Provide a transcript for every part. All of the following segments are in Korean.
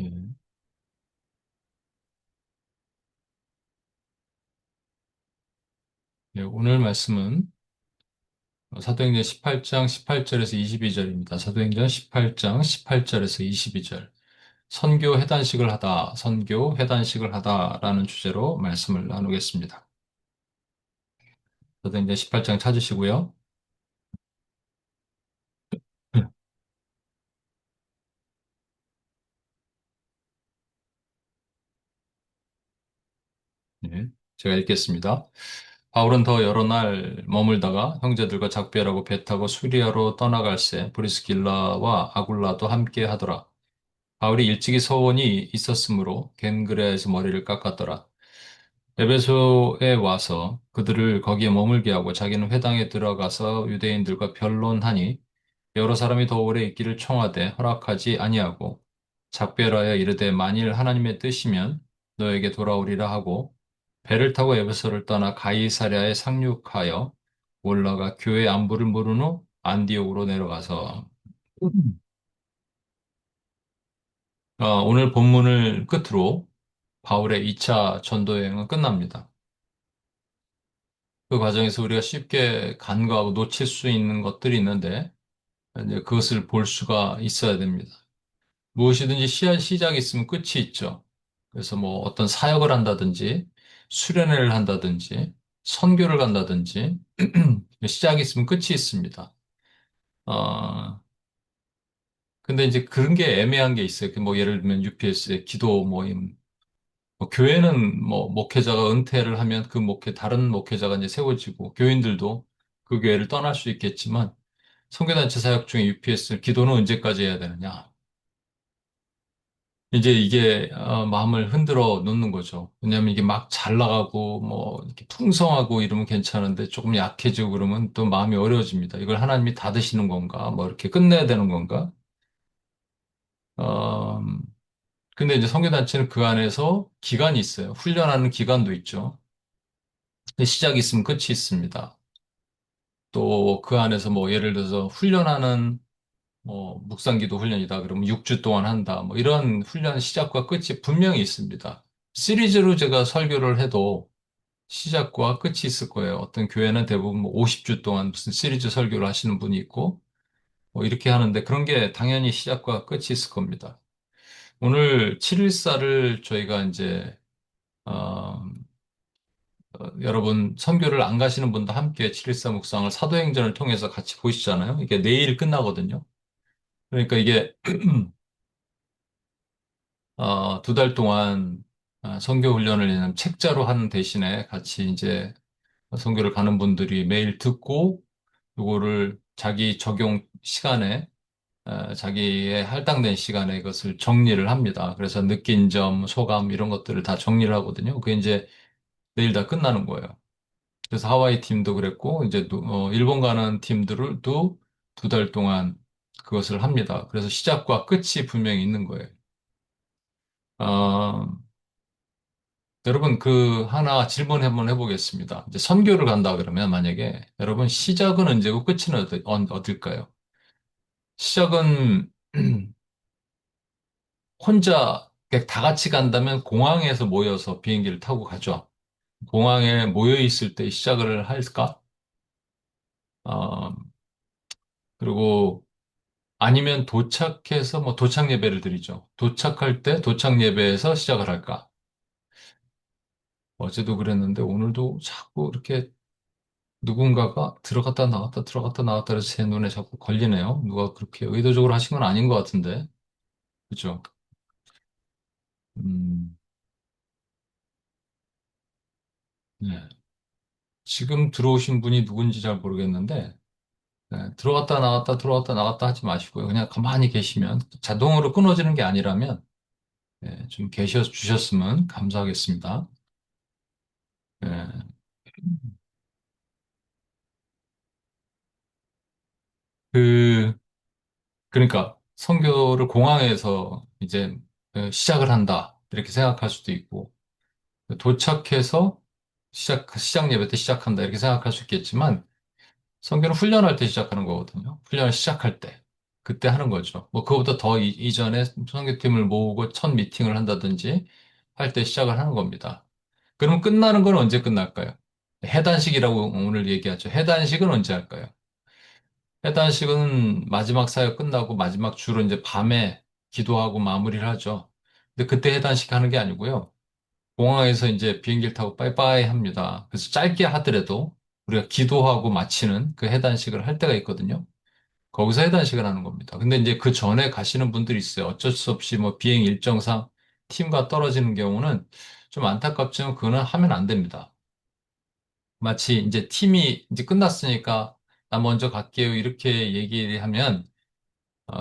예. 예, 오늘 말씀은 사도행전 18장 18절에서 22절입니다. 사도행전 18장 18절에서 22절. 선교 회단식을 하다, 선교 회단식을 하다라는 주제로 말씀을 나누겠습니다. 사도행전 18장 찾으시고요. 예, 제가 읽겠습니다. 바울은 더 여러 날 머물다가 형제들과 작별하고 배 타고 수리아로 떠나갈새 브리스길라와 아굴라도 함께 하더라. 바울이 일찍이 서원이 있었으므로 겐그레아에서 머리를 깎았더라. 에베소에 와서 그들을 거기에 머물게 하고 자기는 회당에 들어가서 유대인들과 변론하니 여러 사람이 더 오래 있기를 청하되 허락하지 아니하고 작별하여 이르되 만일 하나님의 뜻이면 너에게 돌아오리라 하고 배를 타고 에베소를 떠나 가이사랴에 상륙하여 올라가 교회 안부를 물은 후 안디옥으로 내려가서 오늘 본문을 끝으로 바울의 2차 전도 여행은 끝납니다. 그 과정에서 우리가 쉽게 간과하고 놓칠 수 있는 것들이 있는데, 이제 그것을 볼 수가 있어야 됩니다. 무엇이든지 시작이 있으면 끝이 있죠. 그래서 뭐 어떤 사역을 한다든지, 수련회를 한다든지, 선교를 간다든지, 시작이 있으면 끝이 있습니다. 어, 근데 이제 그런 게 애매한 게 있어요. 뭐 예를 들면 UPS의 기도 모임, 뭐 교회는 뭐 목회자가 은퇴를 하면 그 다른 목회자가 이제 세워지고, 교인들도 그 교회를 떠날 수 있겠지만, 선교단체 사역 중에 UPS 기도는 언제까지 해야 되느냐? 이제 이게 마음을 흔들어 놓는 거죠. 왜냐하면 이게 막 잘 나가고 뭐 이렇게 풍성하고 이러면 괜찮은데 조금 약해지고 그러면 또 마음이 어려워집니다. 이걸 하나님이 다 드시는 건가? 뭐 이렇게 끝내야 되는 건가? 어, 근데 이제 선교단체는 그 안에서 기간이 있어요. 훈련하는 기간도 있죠. 근데 시작이 있으면 끝이 있습니다. 또 그 안에서 뭐 예를 들어서 훈련하는 뭐 묵상기도 훈련이다 그러면 6주 동안 한다. 뭐 이런 훈련 시작과 끝이 분명히 있습니다. 시리즈로 제가 설교를 해도 시작과 끝이 있을 거예요. 어떤 교회는 대부분 뭐 50주 동안 무슨 시리즈 설교를 하시는 분이 있고 뭐 이렇게 하는데 그런 게 당연히 시작과 끝이 있을 겁니다. 오늘 714를 저희가 이제 어, 여러분 선교를 안 가시는 분도 함께 714 묵상을 사도행전을 통해서 같이 보시잖아요. 이게 내일 끝나거든요. 그러니까 이게 2달 동안 선교 훈련을 그냥 책자로 하는 대신에 같이 이제 선교를 가는 분들이 매일 듣고 요거를 자기 적용 시간에 자기의 할당된 시간에 이것을 정리를 합니다. 그래서 느낀 점, 소감 이런 것들을 다 정리를 하거든요. 그게 이제 내일 다 끝나는 거예요. 그래서 하와이 팀도 그랬고 이제 일본 가는 팀들도 2달 동안 그것을 합니다. 그래서 시작과 끝이 분명히 있는 거예요. 어, 여러분, 그, 하나 질문 한번 해보겠습니다. 이제 선교를 간다 그러면 만약에, 여러분, 시작은 언제고 끝은 어딜까요? 시작은, 혼자, 그냥 다 같이 간다면 공항에서 모여서 비행기를 타고 가죠. 공항에 모여 있을 때 시작을 할까? 어, 그리고 아니면 도착해서 뭐 도착 예배를 드리죠. 도착할 때 도착 예배에서 시작을 할까? 어제도 그랬는데 오늘도 자꾸 이렇게 누군가가 들어갔다 나왔다 들어갔다 나왔다 해서 제 눈에 자꾸 걸리네요. 누가 그렇게 의도적으로 하신 건 아닌 것 같은데. 그죠? 음, 네. 지금 들어오신 분이 누군지 잘 모르겠는데, 네, 들어갔다 나왔다 들어갔다 나갔다 하지 마시고요. 그냥 가만히 계시면 자동으로 끊어지는 게 아니라면, 네, 좀 계셔 주셨으면 감사하겠습니다. 네. 그, 그러니까 선교를 공항에서 이제 시작을 한다. 이렇게 생각할 수도 있고, 도착해서 시작 예배 때 시작한다. 이렇게 생각할 수 있겠지만, 성경은 훈련할 때 시작하는 거거든요. 훈련을 시작할 때. 그때 하는 거죠. 뭐 그거보다 더 이전에 선교팀을 모으고 첫 미팅을 한다든지 할 때 시작을 하는 겁니다. 그럼 끝나는 건 언제 끝날까요? 해단식이라고 오늘 얘기하죠. 해단식은 언제 할까요? 해단식은 마지막 사역 끝나고 마지막 주로 이제 밤에 기도하고 마무리를 하죠. 근데 그때 해단식 하는 게 아니고요. 공항에서 이제 비행기를 타고 빠이빠이 합니다. 그래서 짧게 하더라도 우리가 기도하고 마치는 그 해단식을 할 때가 있거든요. 거기서 해단식을 하는 겁니다. 근데 이제 그 전에 가시는 분들이 있어요. 어쩔 수 없이 뭐 비행 일정상 팀과 떨어지는 경우는 좀 안타깝지만 그거는 하면 안 됩니다. 마치 이제 팀이 이제 끝났으니까 나 먼저 갈게요. 이렇게 얘기하면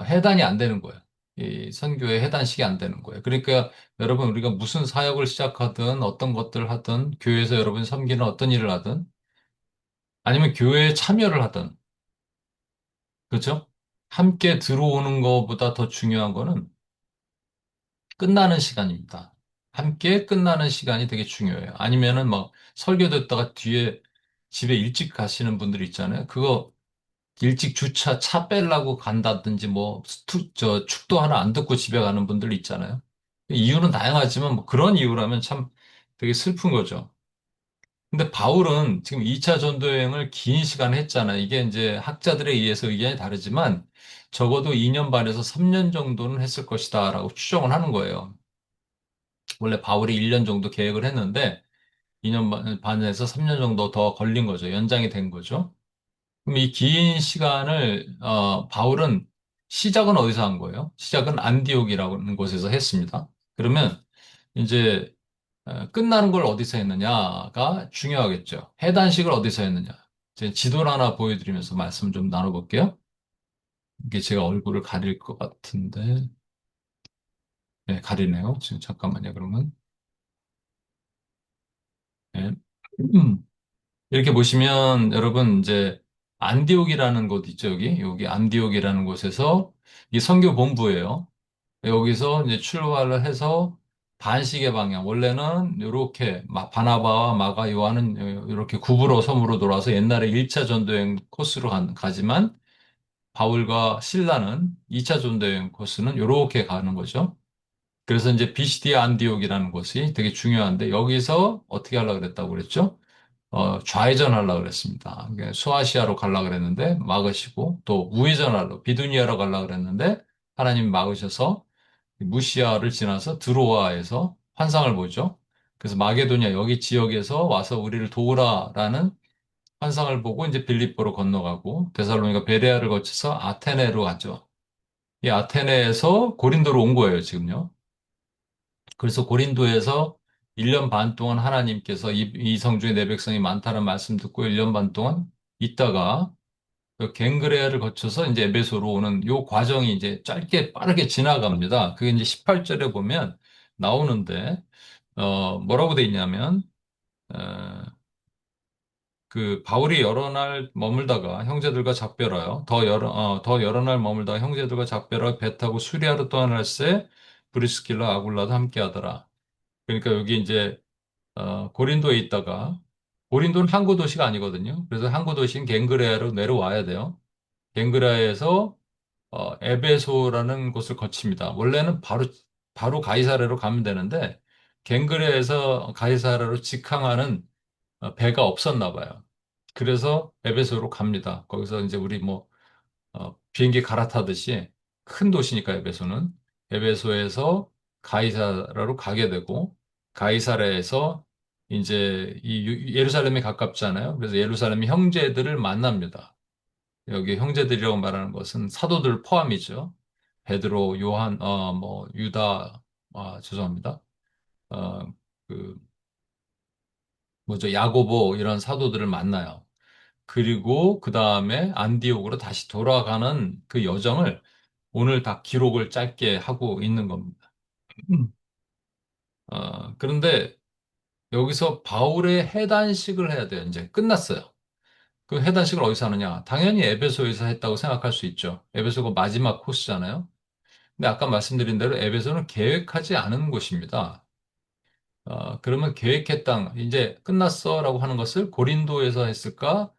해단이 안 되는 거예요. 이 선교의 해단식이 안 되는 거예요. 그러니까 여러분 우리가 무슨 사역을 시작하든 어떤 것들을 하든 교회에서 여러분이 섬기는 어떤 일을 하든 아니면 교회에 참여를 하든 그렇죠? 함께 들어오는 것보다 더 중요한 거는 끝나는 시간입니다. 함께 끝나는 시간이 되게 중요해요. 아니면은 막 설교 듣다가 뒤에 집에 일찍 가시는 분들 있잖아요. 그거 일찍 주차 차 빼려고 간다든지 뭐 축도 하나 안 듣고 집에 가는 분들 있잖아요. 이유는 다양하지만 뭐 그런 이유라면 참 되게 슬픈 거죠. 근데 바울은 지금 2차 전도 여행을 긴 시간 했잖아요. 이게 이제 학자들에 의해서 의견이 다르지만 적어도 2년 반에서 3년 정도는 했을 것이다라고 추정을 하는 거예요. 원래 바울이 1년 정도 계획을 했는데 2년 반에서 3년 정도 더 걸린 거죠. 연장이 된 거죠. 그럼 이 긴 시간을 바울은 시작은 어디서 한 거예요? 시작은 안디옥이라는 곳에서 했습니다. 그러면 이제 끝나는 걸 어디서 했느냐가 중요하겠죠. 해단식을 어디서 했느냐. 제 지도를 하나 보여드리면서 말씀 좀 나눠볼게요. 이게 제가 얼굴을 가릴 것 같은데, 네, 가리네요. 지금 잠깐만요. 그러면 네. 이렇게 보시면 여러분 이제 안디옥이라는 곳 있죠. 여기 안디옥이라는 곳에서 이 선교 본부예요. 여기서 이제 출발을 해서 반시계 방향. 원래는 이렇게 바나바와 마가 요한은 이렇게 구부로 섬으로 돌아서 옛날에 1차 전도여행 코스로 가지만 바울과 실라는 2차 전도여행 코스는 이렇게 가는 거죠. 그래서 이제 비시디아 안디옥이라는 곳이 되게 중요한데 여기서 어떻게 하려고 그랬다고 그랬죠? 좌회전 하려고 그랬습니다. 그러니까 수아시아로 가려고 그랬는데 막으시고 또 우회전 하려고 비두니아로 가려고 그랬는데 하나님 막으셔서 무시아를 지나서 드로아에서 환상을 보죠. 그래서 마게도냐 여기 지역에서 와서 우리를 도우라라는 환상을 보고 이제 빌립보로 건너가고 데살로니가 베레아를 거쳐서 아테네로 갔죠. 이 아테네에서 고린도로 온 거예요, 지금요. 그래서 고린도에서 1년 반 동안 하나님께서 이 성 중에 내 백성이 많다는 말씀 듣고 1년 반 동안 있다가 그 갱그레아를 거쳐서 이제 에베소로 오는 요 과정이 이제 짧게 빠르게 지나갑니다. 그게 이제 18절에 보면 나오는데 뭐라고 돼 있냐면 어, 그 바울이 여러 날 머물다가 형제들과 작별하여 더 여러 날 머물다가 형제들과 작별하여 배 타고 수리아로 떠날새 브리스길라 아굴라도 함께 하더라. 그러니까 여기 이제 고린도에 있다가 고린도는 항구 도시가 아니거든요. 그래서 항구 도시인 갱그레아로 내려와야 돼요. 갱그레아에서 에베소라는 곳을 거칩니다. 원래는 바로 가이사랴로 가면 되는데 갱그레아에서 가이사랴로 직항하는 배가 없었나 봐요. 그래서 에베소로 갑니다. 거기서 이제 우리 뭐 비행기 갈아타듯이 큰 도시니까 에베소는 에베소에서 가이사라로 가게 되고 가이사라에서 이제 예루살렘에 가깝잖아요. 그래서 예루살렘 형제들을 만납니다. 여기 형제들이라고 말하는 것은 사도들 포함이죠. 베드로, 요한, 뭐 유다, 죄송합니다. 어, 그 뭐죠? 야고보 이런 사도들을 만나요. 그리고 그 다음에 안디옥으로 다시 돌아가는 그 여정을 오늘 다 기록을 짧게 하고 있는 겁니다. 음. 그런데 여기서 바울의 해단식을 해야 돼요. 이제 끝났어요. 그 해단식을 어디서 하느냐? 당연히 에베소에서 했다고 생각할 수 있죠. 에베소가 마지막 코스잖아요. 근데 아까 말씀드린 대로 에베소는 계획하지 않은 곳입니다. 그러면 계획했다, 이제 끝났어라고 하는 것을 고린도에서 했을까?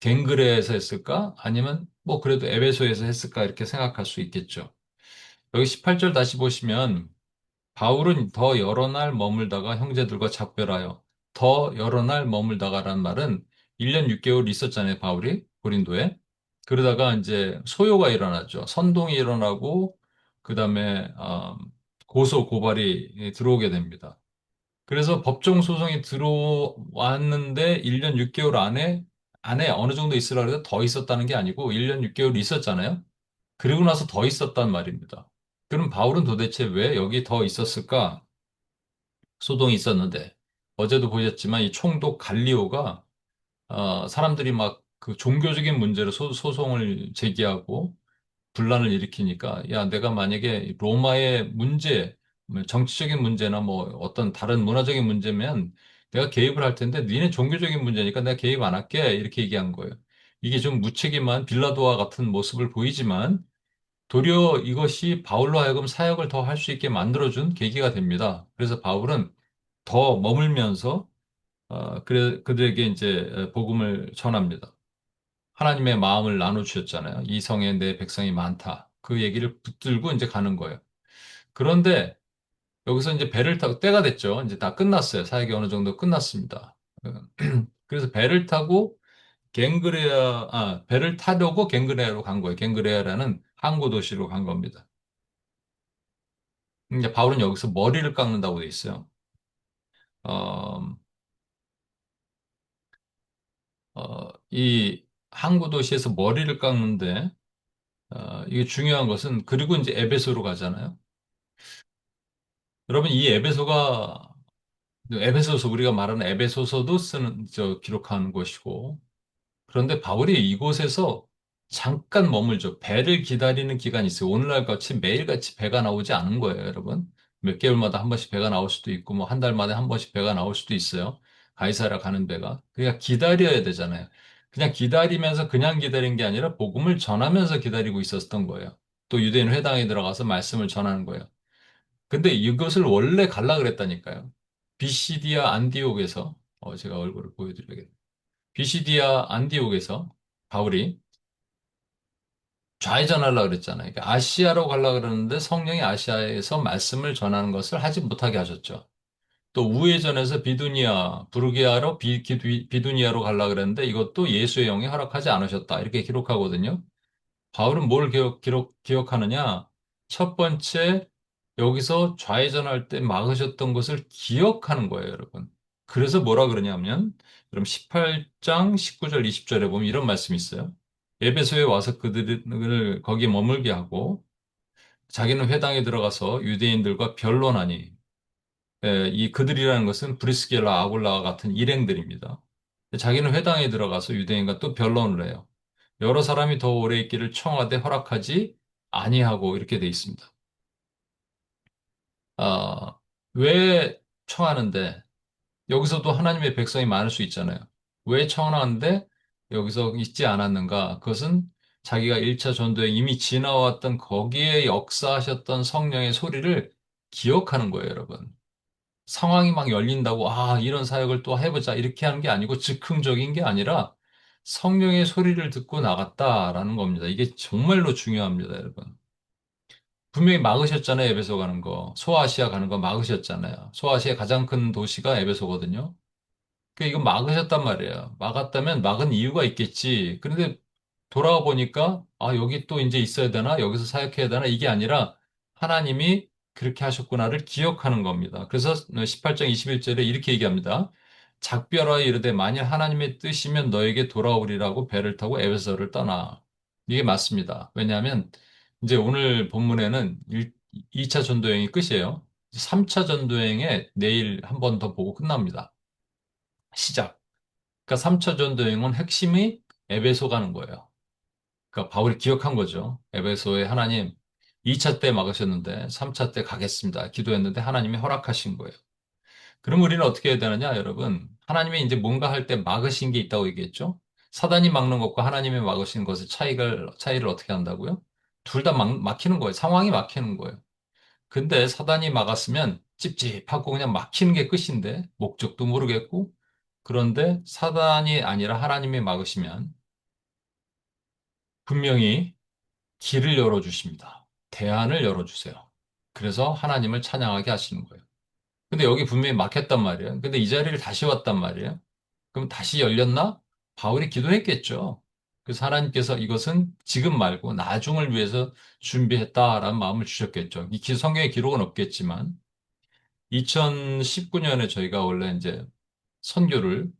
갱그레에서 했을까? 아니면 뭐 그래도 에베소에서 했을까 이렇게 생각할 수 있겠죠. 여기 18절 다시 보시면 바울은 더 여러 날 머물다가 형제들과 작별하여 더 여러 날 머물다가란 말은 1년 6개월 있었잖아요, 바울이 고린도에. 그러다가 이제 소요가 일어나죠. 선동이 일어나고 그다음에 고소 고발이 들어오게 됩니다. 그래서 법정 소송이 들어왔는데 1년 6개월 안에 어느 정도 있으라 그래도 더 있었다는 게 아니고 1년 6개월 있었잖아요. 그리고 나서 더 있었단 말입니다. 그럼 바울은 도대체 왜 여기 더 있었을까? 소동이 있었는데 어제도 보셨지만 이 총독 갈리오가 사람들이 막 그 종교적인 문제로 소송을 제기하고 분란을 일으키니까 야 내가 만약에 로마의 문제 뭐 정치적인 문제나 뭐 어떤 다른 문화적인 문제면 내가 개입을 할 텐데 니네 종교적인 문제니까 내가 개입 안 할게 이렇게 얘기한 거예요. 이게 좀 무책임한 빌라도와 같은 모습을 보이지만 도리어 이것이 바울로 하여금 사역을 더 할 수 있게 만들어준 계기가 됩니다. 그래서 바울은 더 머물면서 그들에게 이제 복음을 전합니다. 하나님의 마음을 나눠주셨잖아요. 이 성에 내 백성이 많다. 그 얘기를 붙들고 이제 가는 거예요. 그런데 여기서 이제 배를 타고 때가 됐죠. 이제 다 끝났어요. 사역이 어느 정도 끝났습니다. 그래서 배를 타고 배를 타려고 갱그레아로 간 거예요. 갱그레아라는 항구 도시로 간 겁니다. 이제 바울은 여기서 머리를 깎는다고 돼 있어요. 어, 이 항구 도시에서 머리를 깎는데 이게 중요한 것은 그리고 이제 에베소로 가잖아요. 여러분 이 에베소서 우리가 말하는 에베소서도 쓰는 기록하는 곳이고 그런데 바울이 이곳에서 잠깐 머물죠. 배를 기다리는 기간이 있어요. 오늘날 같이 매일같이 배가 나오지 않은 거예요, 여러분. 몇 개월마다 한 번씩 배가 나올 수도 있고 뭐 한 달 만에 한 번씩 배가 나올 수도 있어요. 가이사랴 가는 배가. 그러니까 기다려야 되잖아요. 그냥 기다리면서 그냥 기다린 게 아니라 복음을 전하면서 기다리고 있었던 거예요. 또 유대인 회당에 들어가서 말씀을 전하는 거예요. 근데 이것을 원래 갈라 그랬다니까요. 비시디아 안디옥에서 제가 얼굴을 보여드려야겠네요. 비시디아 안디옥에서 바울이 좌회전하려고 그랬잖아요. 그러니까 아시아로 가려고 그러는데 성령이 아시아에서 말씀을 전하는 것을 하지 못하게 하셨죠. 또 우회전해서 비두니아, 부르기아로 비두니아로 가려고 그랬는데 이것도 예수의 영이 허락하지 않으셨다. 이렇게 기록하거든요. 바울은 뭘 기억하느냐? 첫 번째, 여기서 좌회전할 때 막으셨던 것을 기억하는 거예요, 여러분. 그래서 뭐라 그러냐면, 그럼 18장 19절 20절에 보면 이런 말씀이 있어요. 에베소에 와서 그들을 거기에 머물게 하고, 자기는 회당에 들어가서 유대인들과 변론하니, 이 그들이라는 것은 브리스길라 아굴라와 같은 일행들입니다. 자기는 회당에 들어가서 유대인과 또 변론을 해요. 여러 사람이 더 오래 있기를 청하되 허락하지 아니하고 이렇게 돼 있습니다. 아, 왜 청하는데 여기서도 하나님의 백성이 많을 수 있잖아요. 왜 청하는데 여기서 있지 않았는가? 그것은 자기가 1차 전도에 이미 지나왔던 거기에 역사하셨던 성령의 소리를 기억하는 거예요, 여러분. 상황이 막 열린다고, 이런 사역을 또 해보자. 이렇게 하는 게 아니고 즉흥적인 게 아니라 성령의 소리를 듣고 나갔다라는 겁니다. 이게 정말로 중요합니다, 여러분. 분명히 막으셨잖아요, 에베소 가는 거. 소아시아 가는 거 막으셨잖아요. 소아시아 가장 큰 도시가 에베소거든요. 이거 막으셨단 말이에요. 막았다면 막은 이유가 있겠지. 그런데 돌아와 보니까, 여기 또 이제 있어야 되나? 여기서 사역해야 되나? 이게 아니라 하나님이 그렇게 하셨구나를 기억하는 겁니다. 그래서 18장 21절에 이렇게 얘기합니다. 작별하여 이르되 만일 하나님의 뜻이면 너에게 돌아오리라고 배를 타고 에베소를 떠나. 이게 맞습니다. 왜냐하면 이제 오늘 본문에는 2차 전도여행이 끝이에요. 3차 전도여행에 내일 한 번 더 보고 끝납니다. 시작. 그러니까 3차 전도여행은 핵심이 에베소 가는 거예요. 그러니까 바울이 기억한 거죠. 에베소에 하나님 2차 때 막으셨는데 3차 때 가겠습니다. 기도했는데 하나님이 허락하신 거예요. 그럼 우리는 어떻게 해야 되느냐, 여러분? 하나님이 이제 뭔가 할 때 막으신 게 있다고 얘기했죠? 사단이 막는 것과 하나님이 막으신 것의 차이를 어떻게 한다고요? 둘 다 막히는 거예요. 상황이 막히는 거예요. 근데 사단이 막았으면 찝찝하고 그냥 막히는 게 끝인데, 목적도 모르겠고, 그런데 사단이 아니라 하나님이 막으시면 분명히 길을 열어주십니다. 대안을 열어주세요. 그래서 하나님을 찬양하게 하시는 거예요. 근데 여기 분명히 막혔단 말이에요. 근데 이 자리를 다시 왔단 말이에요. 그럼 다시 열렸나? 바울이 기도했겠죠. 그래서 하나님께서 이것은 지금 말고 나중을 위해서 준비했다라는 마음을 주셨겠죠. 성경에 기록은 없겠지만 2019년에 저희가 원래 이제 선교를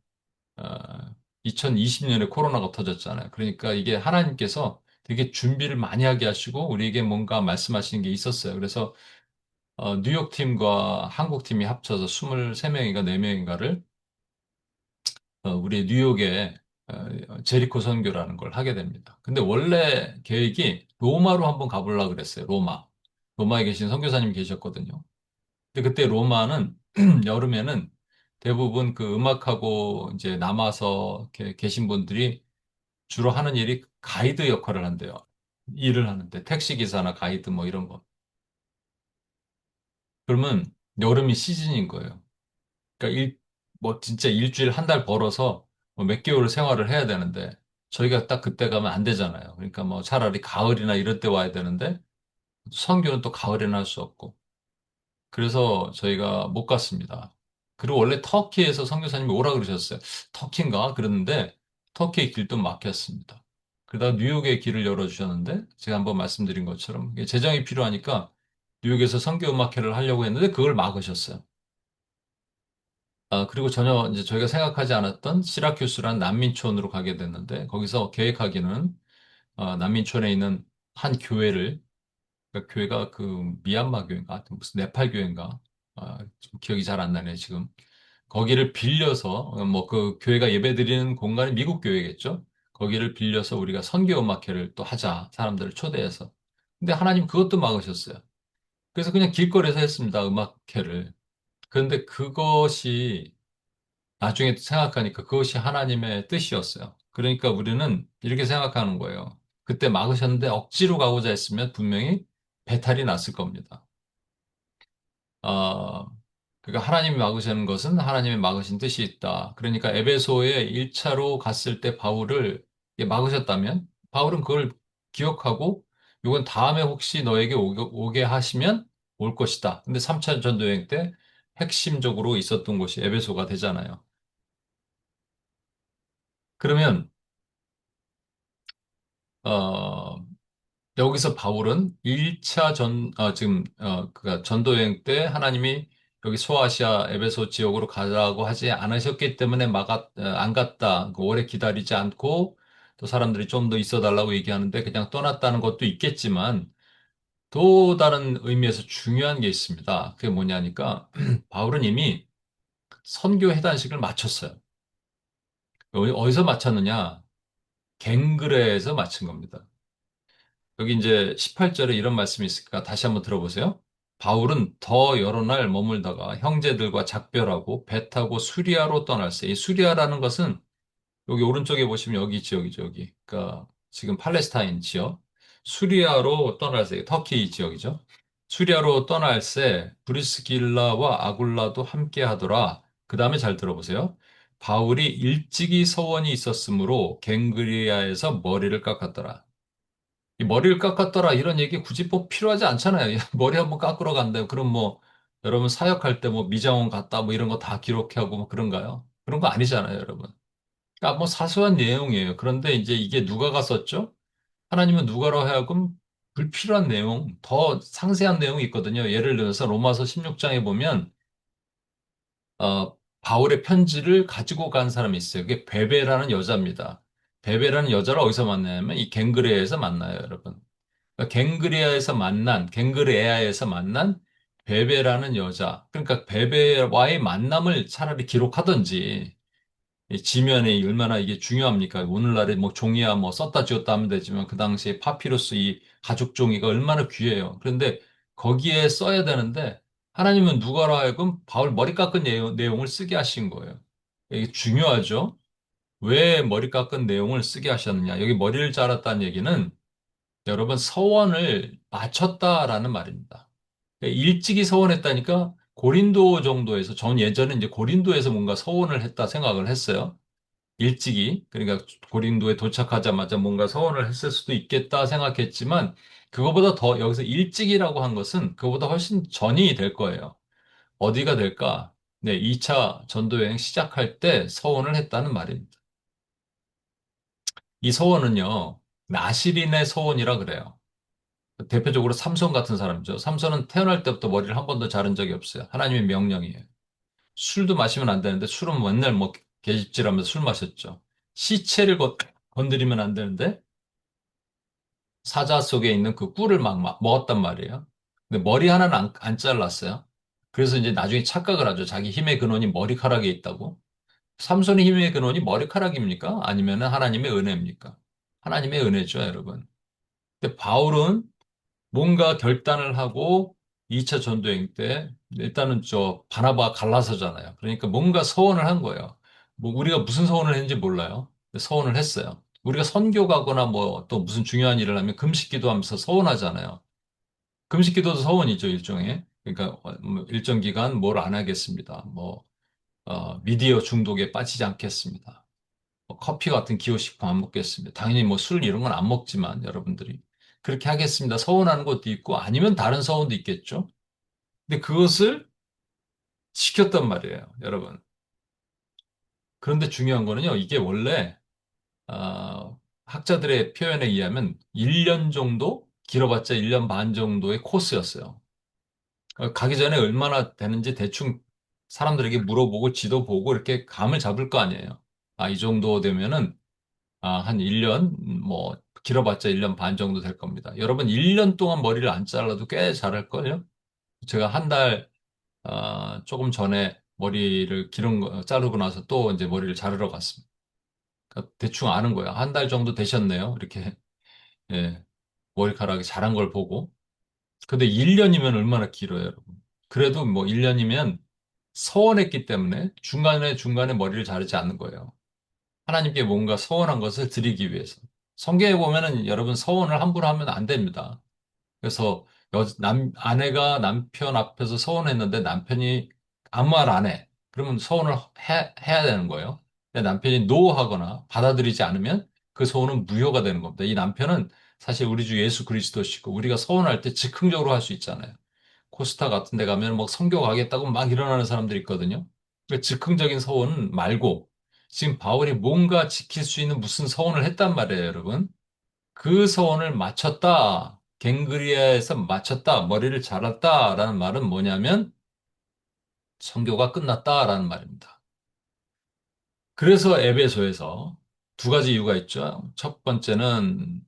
2020년에 코로나가 터졌잖아요. 그러니까 이게 하나님께서 되게 준비를 많이 하게 하시고 우리에게 뭔가 말씀하시는 게 있었어요. 그래서 뉴욕 팀과 한국 팀이 합쳐서 23명인가 4명인가를 우리 뉴욕에 제리코 선교라는 걸 하게 됩니다. 근데 원래 계획이 로마로 한번 가보려고 그랬어요. 로마. 로마에 계신 선교사님이 계셨거든요. 근데 그때 로마는 여름에는 대부분 그 음악하고 이제 남아서 이렇게 계신 분들이 주로 하는 일이 가이드 역할을 한대요. 일을 하는데 택시 기사나 가이드 뭐 이런 거. 그러면 여름이 시즌인 거예요. 그러니까 뭐 진짜 일주일 한 달 벌어서 뭐몇 개월을 생활을 해야 되는데 저희가 딱 그때 가면 안 되잖아요. 그러니까 뭐 차라리 가을이나 이럴 때 와야 되는데 선교는 또 가을에는 할 수 없고. 그래서 저희가 못 갔습니다. 그리고 원래 터키에서 선교사님이 오라 그러셨어요. 터키인가? 그랬는데 터키의 길도 막혔습니다. 그러다가 뉴욕의 길을 열어주셨는데 제가 한번 말씀드린 것처럼 이게 재정이 필요하니까 뉴욕에서 선교 음악회를 하려고 했는데 그걸 막으셨어요. 그리고 전혀 이제 저희가 생각하지 않았던 시라큐스라는 난민촌으로 가게 됐는데 거기서 계획하기는 난민촌에 있는 한 교회를 그러니까 교회가 그 미얀마 교회인가 하여튼 무슨 네팔 교회인가 좀 기억이 잘 안 나네 지금 거기를 빌려서 뭐 그 교회가 예배드리는 공간이 미국 교회겠죠. 거기를 빌려서 우리가 선교 음악회를 또 하자 사람들을 초대해서 근데 하나님 그것도 막으셨어요. 그래서 그냥 길거리에서 했습니다 음악회를. 그런데 그것이 나중에 생각하니까 그것이 하나님의 뜻이었어요. 그러니까 우리는 이렇게 생각하는 거예요. 그때 막으셨는데 억지로 가고자 했으면 분명히 배탈이 났을 겁니다. 어, 그러니까 하나님이 막으시는 것은 하나님이 막으신 뜻이 있다. 그러니까 에베소에 1차로 갔을 때 바울을 막으셨다면 바울은 그걸 기억하고 이건 다음에 혹시 너에게 오게 하시면 올 것이다. 근데 3차 전도여행 때 핵심적으로 있었던 곳이 에베소가 되잖아요. 그러면 어, 여기서 바울은 1차 그니까 전도여행 때 하나님이 여기 소아시아 에베소 지역으로 가라고 하지 않으셨기 때문에 안 갔다. 그 오래 기다리지 않고 또 사람들이 좀 더 있어 달라고 얘기하는데 그냥 떠났다는 것도 있겠지만 또 다른 의미에서 중요한 게 있습니다. 그게 뭐냐니까 바울은 이미 선교 해단식을 마쳤어요. 어디서 마쳤느냐? 갱그레에서 마친 겁니다. 여기 이제 18절에 이런 말씀이 있으니까 다시 한번 들어보세요. 바울은 더 여러 날 머물다가 형제들과 작별하고 배 타고 수리아로 떠날세. 이 수리아라는 것은 여기 오른쪽에 보시면 여기 지역이죠, 여기. 그러니까 지금 팔레스타인 지역. 수리아로 떠날세. 터키 지역이죠. 수리아로 떠날세 브리스길라와 아굴라도 함께 하더라. 그 다음에 잘 들어보세요. 바울이 일찍이 서원이 있었으므로 갱그리아에서 머리를 깎았더라. 이 머리를 깎았더라 이런 얘기 굳이 뭐 필요하지 않잖아요. 머리 한번 깎으러 간다. 그럼 뭐 여러분 사역할 때 뭐 미장원 갔다 뭐 이런 거 다 기록하고 뭐 그런가요? 그런 거 아니잖아요, 여러분. 그러니까 뭐 사소한 내용이에요. 그런데 이제 이게 누가가 썼죠? 하나님은 누가로 하여금 불필요한 내용, 더 상세한 내용이 있거든요. 예를 들어서 로마서 16장에 보면 바울의 편지를 가지고 간 사람이 있어요. 그게 베베라는 여자입니다. 베베라는 여자를 어디서 만나냐면 이 갱그레에서 만나요, 여러분. 그러니까 갱그레아에서 만난 베베라는 여자. 그러니까 베베와의 만남을 차라리 기록하든지, 이 지면에 얼마나 이게 중요합니까? 오늘날에 뭐 종이야 뭐 썼다 지웠다 하면 되지만 그 당시에 파피루스 이 가죽 종이가 얼마나 귀해요. 그런데 거기에 써야 되는데 하나님은 누가로 하여금 바울 머리 깎은 내용을 쓰게 하신 거예요. 이게 중요하죠? 왜 머리 깎은 내용을 쓰게 하셨느냐? 여기 머리를 자랐다는 얘기는 여러분 서원을 마쳤다라는 말입니다. 그러니까 일찍이 서원했다니까 고린도 정도에서 전 예전에 이제 고린도에서 뭔가 서원을 했다 생각을 했어요. 일찍이, 그러니까 고린도에 도착하자마자 뭔가 서원을 했을 수도 있겠다 생각했지만, 그거보다 더, 여기서 일찍이라고 한 것은 그거보다 훨씬 전이 될 거예요. 어디가 될까? 네, 2차 전도 여행 시작할 때 서원을 했다는 말입니다. 이 서원은요, 나시린의 서원이라 그래요. 대표적으로 삼손 같은 사람이죠. 삼손은 태어날 때부터 머리를 한 번도 자른 적이 없어요. 하나님의 명령이에요. 술도 마시면 안 되는데 술은 맨날 뭐 계집질하면서 술 마셨죠. 시체를 건드리면 안 되는데 사자 속에 있는 그 꿀을 막 먹었단 말이에요. 근데 머리 하나는 안 잘랐어요. 그래서 이제 나중에 착각을 하죠. 자기 힘의 근원이 머리카락에 있다고. 삼손의 힘의 근원이 머리카락입니까? 아니면 하나님의 은혜입니까? 하나님의 은혜죠, 여러분. 근데 바울은 뭔가 결단을 하고 2차 전도행 때 일단은 저 바나바가 갈라서잖아요. 그러니까 뭔가 서원을 한 거예요. 뭐 우리가 무슨 서원을 했는지 몰라요. 근데 서원을 했어요. 우리가 선교 가거나 뭐 또 무슨 중요한 일을 하면 금식 기도하면서 서원하잖아요. 금식 기도도 서원이죠, 일종의. 그러니까 뭐 일정 기간 뭘 안 하겠습니다. 뭐 미디어 중독에 빠지지 않겠습니다. 뭐 커피 같은 기호식품 안 먹겠습니다. 당연히 뭐 술 이런 건 안 먹지만 여러분들이 그렇게 하겠습니다. 서운한 것도 있고 아니면 다른 서운도 있겠죠. 근데 그것을 시켰단 말이에요, 여러분. 그런데 중요한 거는요, 이게 원래 학자들의 표현에 의하면 1년 정도, 길어봤자 1년 반 정도의 코스였어요. 가기 전에 얼마나 되는지 대충 사람들에게 물어보고 지도 보고 이렇게 감을 잡을 거 아니에요. 아, 이 정도 되면은 한 1년, 뭐, 길어봤자 1년 반 정도 될 겁니다. 여러분, 1년 동안 머리를 안 잘라도 꽤 자랄걸요? 제가 한 달, 조금 전에 머리를 자르고 나서 또 이제 머리를 자르러 갔습니다. 그러니까 대충 아는 거야. 한 달 정도 되셨네요. 이렇게, 예, 머리카락이 자란 걸 보고. 근데 1년이면 얼마나 길어요, 여러분. 그래도 뭐 1년이면 서원했기 때문에 중간에 머리를 자르지 않는 거예요. 하나님께 뭔가 서원한 것을 드리기 위해서. 성경에 보면은 여러분 서원을 함부로 하면 안 됩니다. 그래서 아내가 남편 앞에서 서원했는데 남편이 아무 말 안 해. 그러면 서원을 해야 되는 거예요. 근데 남편이 노하거나 받아들이지 않으면 그 서원은 무효가 되는 겁니다. 이 남편은 사실 우리 주 예수 그리스도시고 우리가 서원할 때 즉흥적으로 할 수 있잖아요. 코스타 같은 데 가면 막 선교 가겠다고 막 일어나는 사람들이 있거든요. 그 즉흥적인 서원 말고 지금 바울이 뭔가 지킬 수 있는 무슨 서원을 했단 말이에요, 여러분. 그 서원을 마쳤다. 갱그리아에서 마쳤다. 머리를 자랐다라는 말은 뭐냐면 선교가 끝났다라는 말입니다. 그래서 에베소에서 두 가지 이유가 있죠. 첫 번째는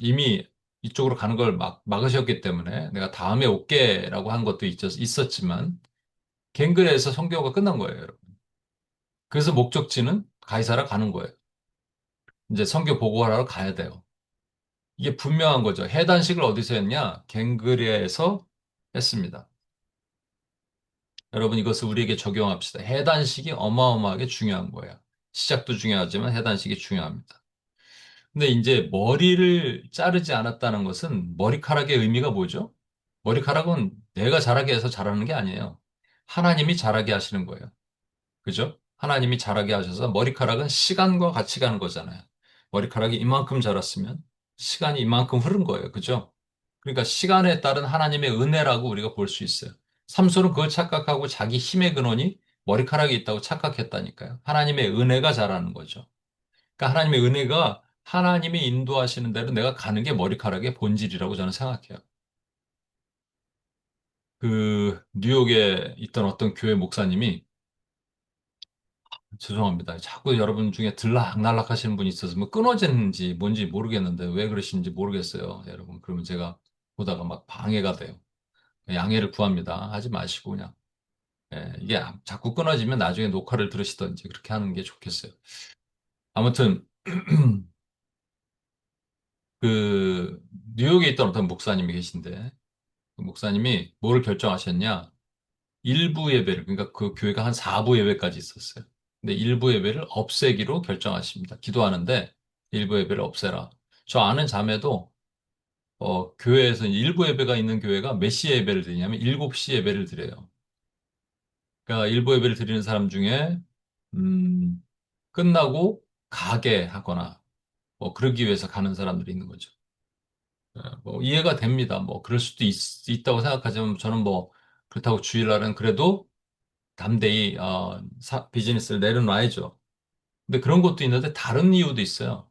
이미 이쪽으로 가는 걸 막으셨기 때문에 내가 다음에 올게라고 한 것도 있었지만 갱그레에서 선교가 끝난 거예요, 여러분. 그래서 목적지는 가이사라 가는 거예요. 이제 선교 보고하러 가야 돼요. 이게 분명한 거죠. 해단식을 어디서 했냐? 갱그레에서 했습니다. 여러분 이것을 우리에게 적용합시다. 해단식이 어마어마하게 중요한 거예요. 시작도 중요하지만 해단식이 중요합니다. 근데 이제 머리를 자르지 않았다는 것은 머리카락의 의미가 뭐죠? 머리카락은 내가 자라게 해서 자라는 게 아니에요. 하나님이 자라게 하시는 거예요. 그죠? 하나님이 자라게 하셔서 머리카락은 시간과 같이 가는 거잖아요. 머리카락이 이만큼 자랐으면 시간이 이만큼 흐른 거예요. 그죠? 그러니까 시간에 따른 하나님의 은혜라고 우리가 볼 수 있어요. 삼손은 그걸 착각하고 자기 힘의 근원이 머리카락에 있다고 착각했다니까요. 하나님의 은혜가 자라는 거죠. 그러니까 하나님의 은혜가 하나님이 인도하시는 대로 내가 가는 게 머리카락의 본질이라고 저는 생각해요. 그 뉴욕에 있던 어떤 교회 목사님이 죄송합니다. 자꾸 여러분 중에 들락날락 하시는 분이 있어서 뭐 끊어지는지 뭔지 모르겠는데 왜 그러시는지 모르겠어요. 여러분. 그러면 제가 보다가 막 방해가 돼요. 양해를 구합니다. 하지 마시고 그냥. 예, 이게 자꾸 끊어지면 나중에 녹화를 들으시던지 그렇게 하는 게 좋겠어요. 아무튼 그 뉴욕에 있던 어떤 목사님이 계신데 그 목사님이 뭐를 결정하셨냐? 일부 예배를 그러니까 그 교회가 한 4부 예배까지 있었어요. 근데 일부 예배를 없애기로 결정하십니다. 기도하는데 일부 예배를 없애라. 저 아는 자매도 교회에서 일부 예배가 있는 교회가 몇 시에 예배를 드리냐면 7시 예배를 드려요. 그러니까 일부 예배를 드리는 사람 중에 음, 끝나고 가게 하거나 뭐 그러기 위해서 가는 사람들이 있는 거죠. 뭐 이해가 됩니다. 뭐 그럴 수도 있다고 생각하지만 저는 뭐 그렇다고 주일날은 그래도 담대히 비즈니스를 내려놔야죠. 근데 그런 것도 있는데 다른 이유도 있어요.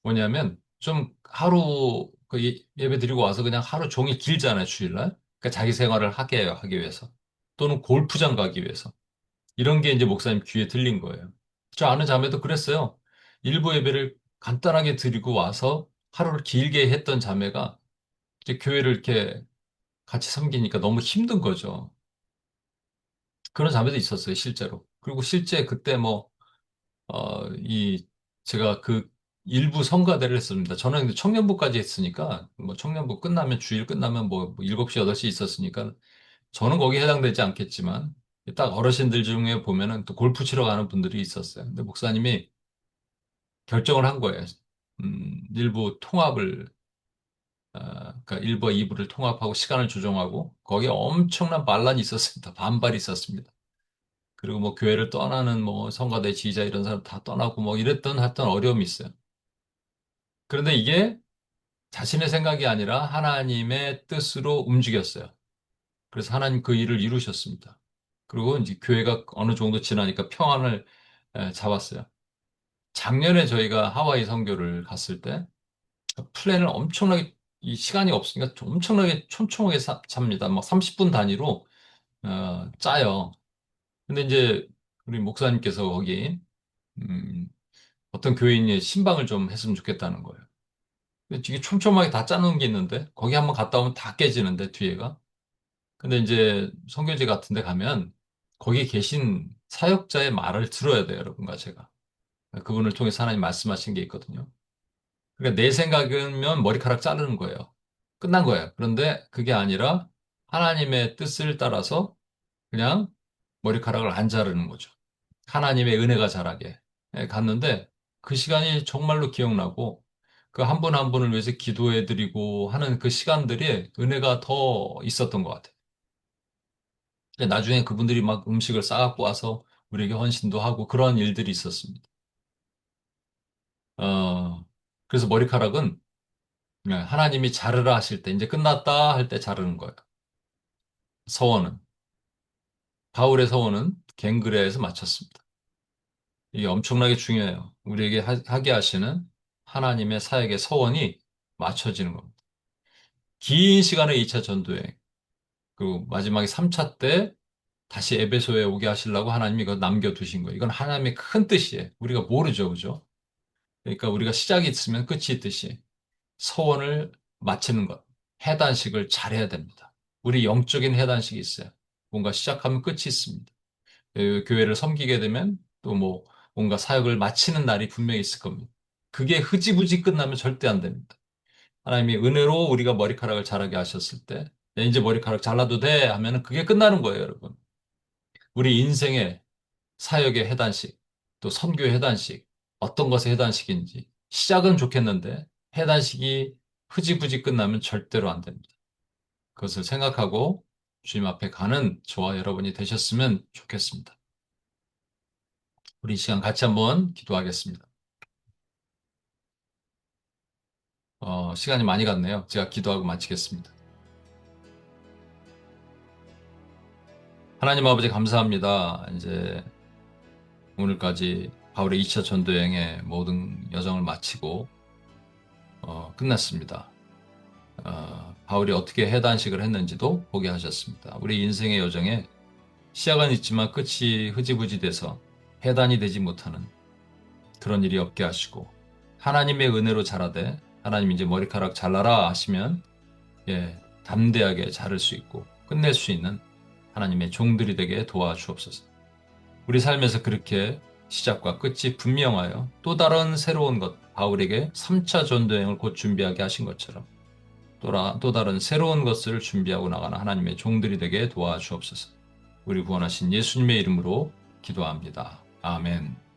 뭐냐면 좀 하루 그 예배 드리고 와서 그냥 하루 종일 길잖아요, 주일날. 그러니까 자기 생활을 하기 위해서. 또는 골프장 가기 위해서. 이런 게 이제 목사님 귀에 들린 거예요. 저 아는 자매도 그랬어요. 일부 예배를 간단하게 드리고 와서 하루를 길게 했던 자매가 이제 교회를 이렇게 같이 섬기니까 너무 힘든 거죠. 그런 자매도 있었어요, 실제로. 그리고 실제 그때 뭐, 제가 그 일부 성가대를 했습니다. 저는 근데 청년부까지 했으니까, 뭐 청년부 끝나면, 주일 끝나면 뭐 7시, 8시 있었으니까, 저는 거기에 해당되지 않겠지만, 딱 어르신들 중에 보면은 또 골프 치러 가는 분들이 있었어요. 근데 목사님이 결정을 한 거예요. 일부 통합을, 그러니까 1부, 2부를 통합하고 시간을 조정하고, 거기에 엄청난 반란이 있었습니다. 반발이 있었습니다. 그리고 뭐 교회를 떠나는 뭐 성가대 지휘자 이런 사람 다 떠나고 뭐 이랬던 하여튼 어려움이 있어요. 그런데 이게 자신의 생각이 아니라 하나님의 뜻으로 움직였어요. 그래서 하나님 그 일을 이루셨습니다. 그리고 이제 교회가 어느 정도 지나니까 평안을 잡았어요. 작년에 저희가 하와이 선교를 갔을 때 플랜을 엄청나게 이 시간이 없으니까 엄청나게 촘촘하게 잡니다. 막 30분 단위로 짜요. 근데 이제 우리 목사님께서 거기 음, 어떤 교인이 신방을 좀 했으면 좋겠다는 거예요. 근데 이게 촘촘하게 다 짜놓은 게 있는데 거기 한번 갔다 오면 다 깨지는데 뒤에가. 근데 이제 선교지 같은 데 가면 거기 계신 사역자의 말을 들어야 돼요, 여러분과 제가. 그분을 통해서 하나님 말씀하신 게 있거든요. 그러니까 내 생각이면 머리카락 자르는 거예요. 끝난 거예요. 그런데 그게 아니라 하나님의 뜻을 따라서 그냥 머리카락을 안 자르는 거죠. 하나님의 은혜가 자라게 갔는데 그 시간이 정말로 기억나고 그 한 분 한 분을 위해서 기도해드리고 하는 그 시간들이 은혜가 더 있었던 것 같아요. 근데 나중에 그분들이 막 음식을 싸갖고 와서 우리에게 헌신도 하고 그런 일들이 있었습니다. 어, 그래서 머리카락은 하나님이 자르라 하실 때 이제 끝났다 할 때 자르는 거예요. 서원은 바울의 서원은 갱그레아에서 마쳤습니다. 이게 엄청나게 중요해요. 우리에게 하게 하시는 하나님의 사역의 서원이 맞춰지는 겁니다. 긴 시간의 2차 전도행, 그리고 마지막에 3차 때 다시 에베소에 오게 하시려고 하나님이 이거 남겨두신 거예요. 이건 하나님의 큰 뜻이에요. 우리가 모르죠, 그죠? 그러니까 우리가 시작이 있으면 끝이 있듯이 서원을 마치는 것, 해단식을 잘해야 됩니다. 우리 영적인 해단식이 있어요. 뭔가 시작하면 끝이 있습니다. 교회를 섬기게 되면 또 뭐 뭔가 사역을 마치는 날이 분명히 있을 겁니다. 그게 흐지부지 끝나면 절대 안 됩니다. 하나님이 은혜로 우리가 머리카락을 자라게 하셨을 때, 야, 이제 머리카락 잘라도 돼 하면은 그게 끝나는 거예요, 여러분. 우리 인생의 사역의 해단식, 또 선교의 해단식, 어떤 것의 해단식인지 시작은 좋겠는데 해단식이 흐지부지 끝나면 절대로 안 됩니다. 그것을 생각하고 주님 앞에 가는 저와 여러분이 되셨으면 좋겠습니다. 우리 이 시간 같이 한번 기도하겠습니다. 시간이 많이 갔네요. 제가 기도하고 마치겠습니다. 하나님 아버지 감사합니다. 이제 오늘까지 바울의 2차 전도여행의 모든 여정을 마치고 끝났습니다. 바울이 어떻게 해단식을 했는지도 보게 하셨습니다. 우리 인생의 여정에 시작은 있지만 끝이 흐지부지 돼서 해단이 되지 못하는 그런 일이 없게 하시고 하나님의 은혜로 자라되 하나님 이제 머리카락 잘라라 하시면 예, 담대하게 자를 수 있고 끝낼 수 있는 하나님의 종들이 되게 도와주옵소서. 우리 삶에서 그렇게 시작과 끝이 분명하여 또 다른 새로운 것, 바울에게 3차 전도여행을 곧 준비하게 하신 것처럼 또 다른 새로운 것을 준비하고 나가는 하나님의 종들이 되게 도와주옵소서. 우리 구원하신 예수님의 이름으로 기도합니다. 아멘.